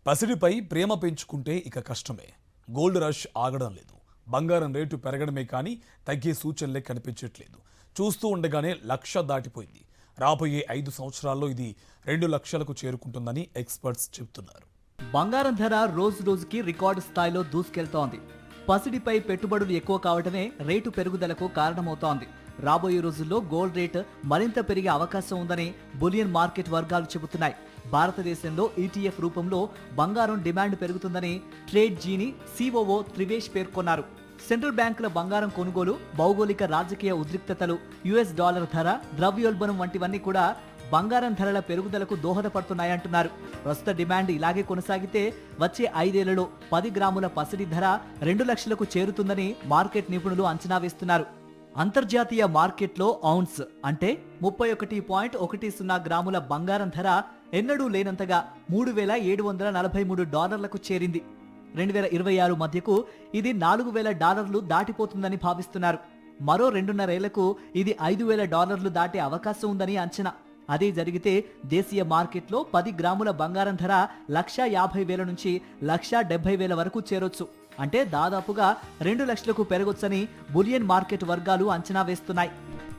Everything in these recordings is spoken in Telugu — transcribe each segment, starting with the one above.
పసిడిపై ప్రేమ పెంచుకుంటే ఇక కష్టమే. గోల్డ్ రష్ ఆగడం లేదు. బంగారం రేటు పెరగడమే కానీ తగ్గే సూచనలే కనిపించట్లేదు. చూస్తూ ఉండగానే 1,00,000 దాటిపోయింది. రాబోయే 5 సంవత్సరాల్లో ఇది 2 లక్షలకు చేరుకుంటుందని ఎక్స్పర్ట్స్ చెబుతున్నారు. బంగారం ధర రోజు రోజుకి రికార్డు స్థాయిలో దూసుకెళ్తోంది. పసిడిపై పెట్టుబడులు ఎక్కువ కావటమే రేటు పెరుగుదలకు కారణమవుతోంది. రాబోయే రోజుల్లో గోల్డ్ రేటు మరింత పెరిగే అవకాశం ఉందని బులియన్ మార్కెట్ వర్గాలు చెబుతున్నాయి. భారతదేశంలో ఈటీఎఫ్ రూపంలో బంగారం డిమాండ్ పెరుగుతుందని ట్రేడ్ జీని సిఓఓ త్రివేష్ పేర్కొన్నారు. సెంట్రల్ బ్యాంకుల బంగారం కొనుగోలు, భౌగోళిక రాజకీయ ఉద్రిక్తతలు, యుఎస్ డాలర్ ధర, ద్రవ్యోల్బణం వంటివన్నీ కూడా బంగారం ధరల పెరుగుదలకు దోహదపడుతున్నాయంటున్నారు. ప్రస్తుత డిమాండ్ ఇలాగే కొనసాగితే వచ్చే 5 ఏళ్లలో 10 గ్రాముల పసిడి ధర 2 లక్షలకు చేరుతుందని మార్కెట్ నిపుణులు అంచనా వేస్తున్నారు. అంతర్జాతీయ మార్కెట్లో ఔన్స్ అంటే 31.10 గ్రాముల బంగారం ధర ఎన్నడూ లేనంతగా $3,743 చేరింది. 2026 మధ్యకు ఇది $4,000 దాటిపోతుందని భావిస్తున్నారు. మరో 2.5 ఏళ్లకు ఇది $5,000 దాటే అవకాశం ఉందని అంచనా. అదే జరిగితే దేశీయ మార్కెట్లో 10 గ్రాముల బంగారం ధర 1,50,000 నుంచి 1,70,000 వరకు చేరొచ్చు. అంటే దాదాపుగా 2 లక్షలకు పెరగొచ్చని బులియన్ మార్కెట్ వర్గాలు అంచనా వేస్తున్నాయి.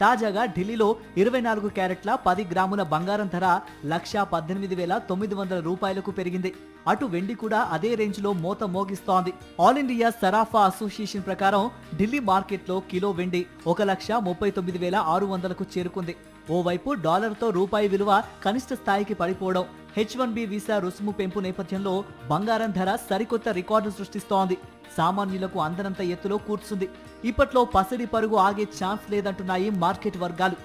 తాజాగా ఢిల్లీలో 24 క్యారెట్ల 10 గ్రాముల బంగారం ధర 1,18,900 రూపాయలకు పెరిగింది. అటు వెండి కూడా అదే రేంజ్ లో మోత మోగిస్తోంది. ఆల్ ఇండియా సరాఫా అసోసియేషన్ ప్రకారం ఢిల్లీ మార్కెట్లో కిలో వెండి 1,39,600కు చేరుకుంది. ఓవైపు డాలర్తో రూపాయి విలువ కనిష్ట స్థాయికి పడిపోవడం, H1B వీసా రుసుము పెంపు నేపథ్యంలో బంగారం ధర సరికొత్త రికార్డు సృష్టిస్తోంది. సామాన్యులకు అందనంత ఎత్తులో కూర్చుంది. ఇప్పట్లో పసిడి పరుగు ఆగే ఛాన్స్ లేదంటున్నాయి మార్కెట్ వర్గాలు.